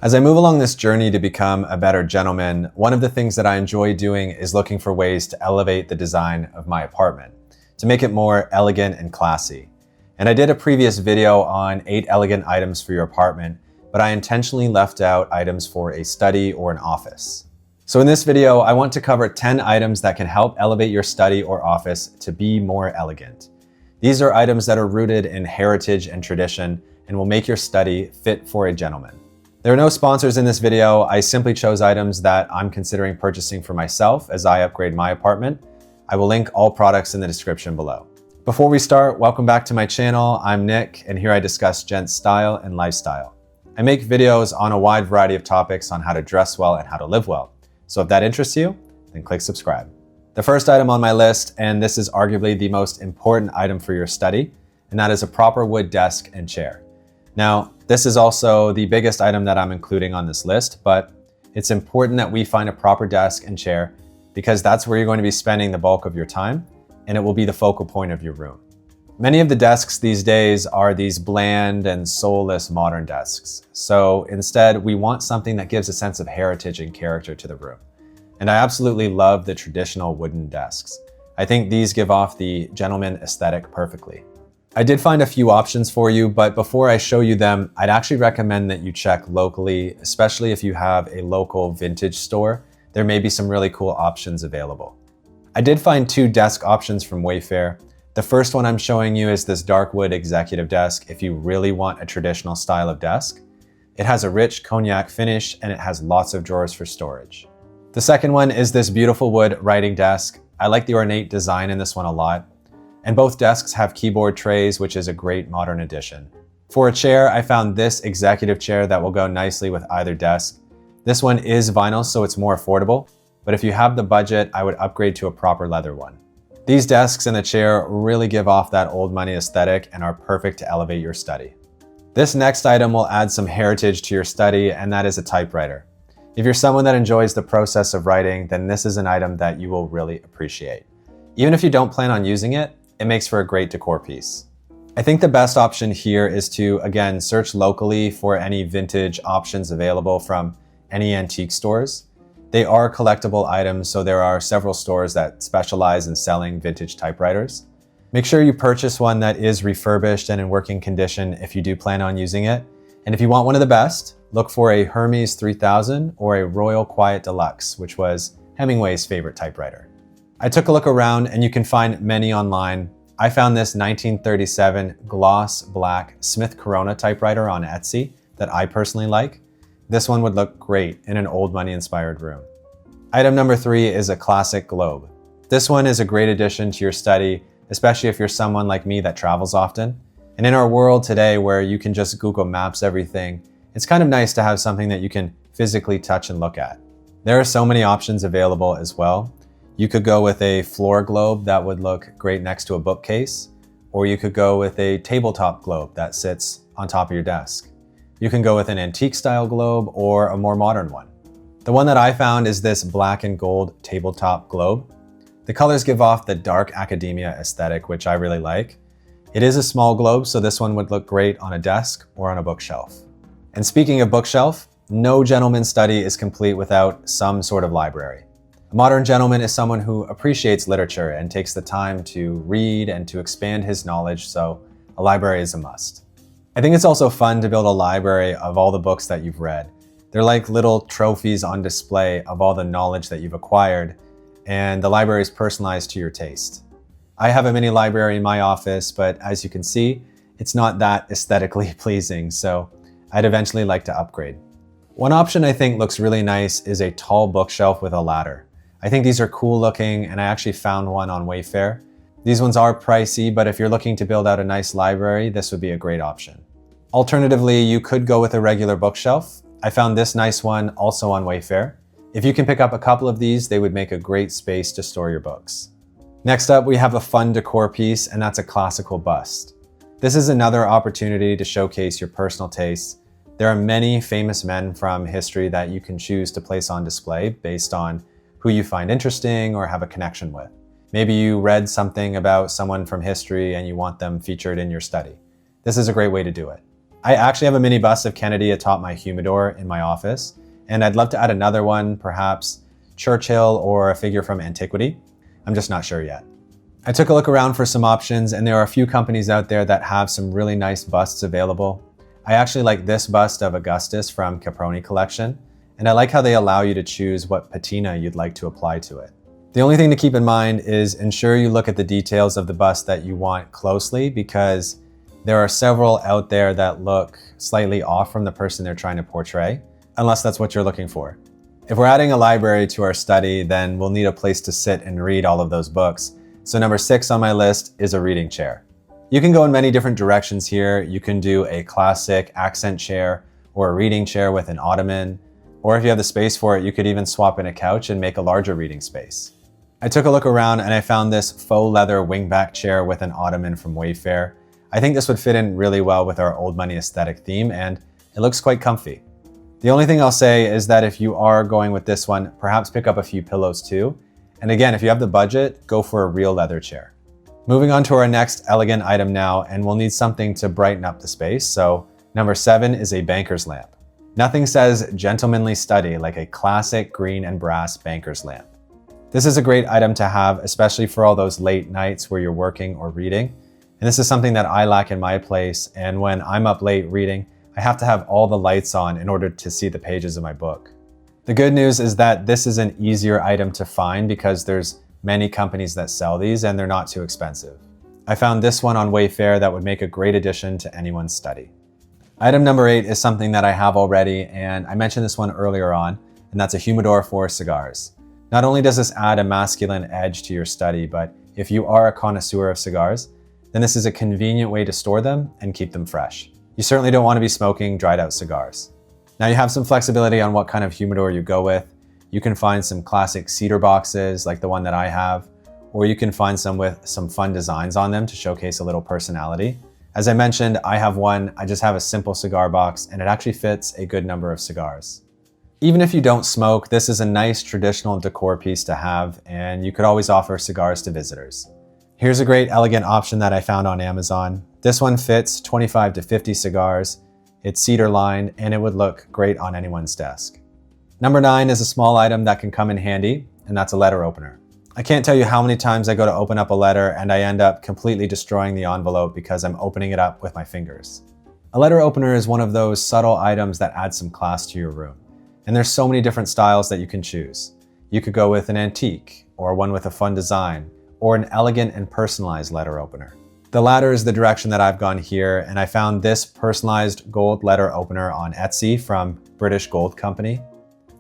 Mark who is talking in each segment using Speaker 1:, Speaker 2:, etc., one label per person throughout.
Speaker 1: As I move along this journey to become a better gentleman, one of the things that I enjoy doing is looking for ways to elevate the design of my apartment, to make it more elegant and classy. And I did a previous video on 8 elegant items for your apartment, but I intentionally left out items for a study or an office. So in this video, I want to cover 10 items that can help elevate your study or office to be more elegant. These are items that are rooted in heritage and tradition and will make your study fit for a gentleman. There are no sponsors in this video. I simply chose items that I'm considering purchasing for myself as I upgrade my apartment. I will link all products in the description below. Before we start, welcome back to my channel. I'm Nick, and here I discuss gents style and lifestyle. I make videos on a wide variety of topics on how to dress well and how to live well. So if that interests you, then click subscribe. The first item on my list, and this is arguably the most important item for your study, and that is a proper wood desk and chair. Now, this is also the biggest item that I'm including on this list, but it's important that we find a proper desk and chair because that's where you're going to be spending the bulk of your time, and it will be the focal point of your room. Many of the desks these days are these bland and soulless modern desks. So instead, we want something that gives a sense of heritage and character to the room. And I absolutely love the traditional wooden desks. I think these give off the gentleman aesthetic perfectly. I did find a few options for you, but before I show you them, I'd actually recommend that you check locally, especially if you have a local vintage store. There may be some really cool options available. I did find 2 desk options from Wayfair. The first one I'm showing you is this dark wood executive desk if you really want a traditional style of desk. It has a rich cognac finish and it has lots of drawers for storage. The second one is this beautiful wood writing desk. I like the ornate design in this one a lot. And both desks have keyboard trays, which is a great modern addition. For a chair, I found this executive chair that will go nicely with either desk. This one is vinyl, so it's more affordable, but if you have the budget, I would upgrade to a proper leather one. These desks and the chair really give off that old money aesthetic and are perfect to elevate your study. This next item will add some heritage to your study, and that is a typewriter. If you're someone that enjoys the process of writing, then this is an item that you will really appreciate. Even if you don't plan on using it, it makes for a great decor piece. I think the best option here is to, again, search locally for any vintage options available from any antique stores. They are collectible items, so there are several stores that specialize in selling vintage typewriters. Make sure you purchase one that is refurbished and in working condition if you do plan on using it. And if you want one of the best, look for a Hermes 3000 or a Royal Quiet Deluxe, which was Hemingway's favorite typewriter. I took a look around and you can find many online. I found this 1937 gloss black Smith Corona typewriter on Etsy that I personally like. This one would look great in an old money inspired room. Item number 3 is a classic globe. This one is a great addition to your study, especially if you're someone like me that travels often. And in our world today where you can just Google Maps everything, it's kind of nice to have something that you can physically touch and look at. There are so many options available as well. You could go with a floor globe that would look great next to a bookcase, or you could go with a tabletop globe that sits on top of your desk. You can go with an antique style globe or a more modern one. The one that I found is this black and gold tabletop globe. The colors give off the dark academia aesthetic, which I really like. It is a small globe, so this one would look great on a desk or on a bookshelf. And speaking of bookshelf, no gentleman's study is complete without some sort of library. A modern gentleman is someone who appreciates literature and takes the time to read and to expand his knowledge, so a library is a must. I think it's also fun to build a library of all the books that you've read. They're like little trophies on display of all the knowledge that you've acquired, and the library is personalized to your taste. I have a mini library in my office, but as you can see, it's not that aesthetically pleasing, so I'd eventually like to upgrade. One option I think looks really nice is a tall bookshelf with a ladder. I think these are cool looking, and I actually found one on Wayfair. These ones are pricey, but if you're looking to build out a nice library, this would be a great option. Alternatively, you could go with a regular bookshelf. I found this nice one also on Wayfair. If you can pick up a couple of these, they would make a great space to store your books. Next up, we have a fun decor piece, and that's a classical bust. This is another opportunity to showcase your personal tastes. There are many famous men from history that you can choose to place on display based on who you find interesting or have a connection with. Maybe you read something about someone from history and you want them featured in your study. This is a great way to do it. I actually have a mini bust of Kennedy atop my humidor in my office, and I'd love to add another one, perhaps Churchill or a figure from antiquity. I'm just not sure yet. I took a look around for some options, and there are a few companies out there that have some really nice busts available. I actually like this bust of Augustus from Caproni Collection, and I like how they allow you to choose what patina you'd like to apply to it. The only thing to keep in mind is ensure you look at the details of the bust that you want closely, because there are several out there that look slightly off from the person they're trying to portray, unless that's what you're looking for. If we're adding a library to our study, then we'll need a place to sit and read all of those books. So number 6 on my list is a reading chair. You can go in many different directions here. You can do a classic accent chair or a reading chair with an ottoman, or if you have the space for it, you could even swap in a couch and make a larger reading space. I took a look around and I found this faux leather wingback chair with an ottoman from Wayfair. I think this would fit in really well with our old money aesthetic theme, and it looks quite comfy. The only thing I'll say is that if you are going with this one, perhaps pick up a few pillows too. And again, if you have the budget, go for a real leather chair. Moving on to our next elegant item now, and we'll need something to brighten up the space. So number 7 is a banker's lamp. Nothing says gentlemanly study like a classic green and brass banker's lamp. This is a great item to have, especially for all those late nights where you're working or reading. And this is something that I lack in my place, and when I'm up late reading, I have to have all the lights on in order to see the pages of my book. The good news is that this is an easier item to find because there's many companies that sell these and they're not too expensive. I found this one on Wayfair that would make a great addition to anyone's study. Item number 8 is something that I have already, and I mentioned this one earlier on, and that's a humidor for cigars. Not only does this add a masculine edge to your study, but if you are a connoisseur of cigars, then this is a convenient way to store them and keep them fresh. You certainly don't want to be smoking dried out cigars. Now you have some flexibility on what kind of humidor you go with. You can find some classic cedar boxes like the one that I have, or you can find some with some fun designs on them to showcase a little personality. As I mentioned, I have one. I just have a simple cigar box, and it actually fits a good number of cigars. Even if you don't smoke, this is a nice traditional decor piece to have, and you could always offer cigars to visitors. Here's a great elegant option that I found on Amazon. This one fits 25 to 50 cigars. It's cedar lined, and it would look great on anyone's desk. Number 9 is a small item that can come in handy, and that's a letter opener. I can't tell you how many times I go to open up a letter and I end up completely destroying the envelope because I'm opening it up with my fingers. A letter opener is one of those subtle items that add some class to your room. And there's so many different styles that you can choose. You could go with an antique, or one with a fun design, or an elegant and personalized letter opener. The latter is the direction that I've gone here, and I found this personalized gold letter opener on Etsy from British Gold Company.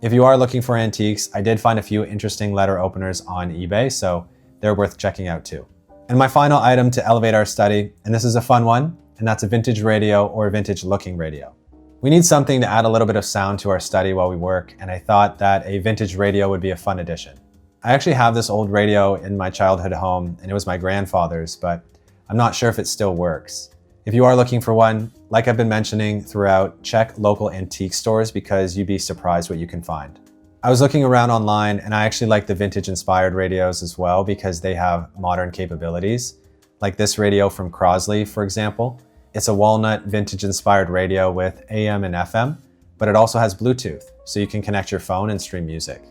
Speaker 1: If you are looking for antiques, I did find a few interesting letter openers on eBay, so they're worth checking out too. And my final item to elevate our study, and this is a fun one, and that's a vintage radio or a vintage looking radio. We need something to add a little bit of sound to our study while we work, and I thought that a vintage radio would be a fun addition. I actually have this old radio in my childhood home, and it was my grandfather's, but I'm not sure if it still works. If you are looking for one, like I've been mentioning throughout, check local antique stores because you'd be surprised what you can find. I was looking around online, and I actually like the vintage inspired radios as well because they have modern capabilities, like this radio from Crosley, for example. It's a walnut vintage inspired radio with AM and FM, but it also has Bluetooth, so you can connect your phone and stream music.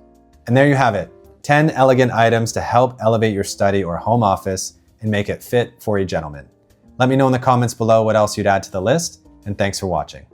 Speaker 1: And there you have it, 10 elegant items to help elevate your study or home office and make it fit for a gentleman. Let me know in the comments below what else you'd add to the list, and thanks for watching.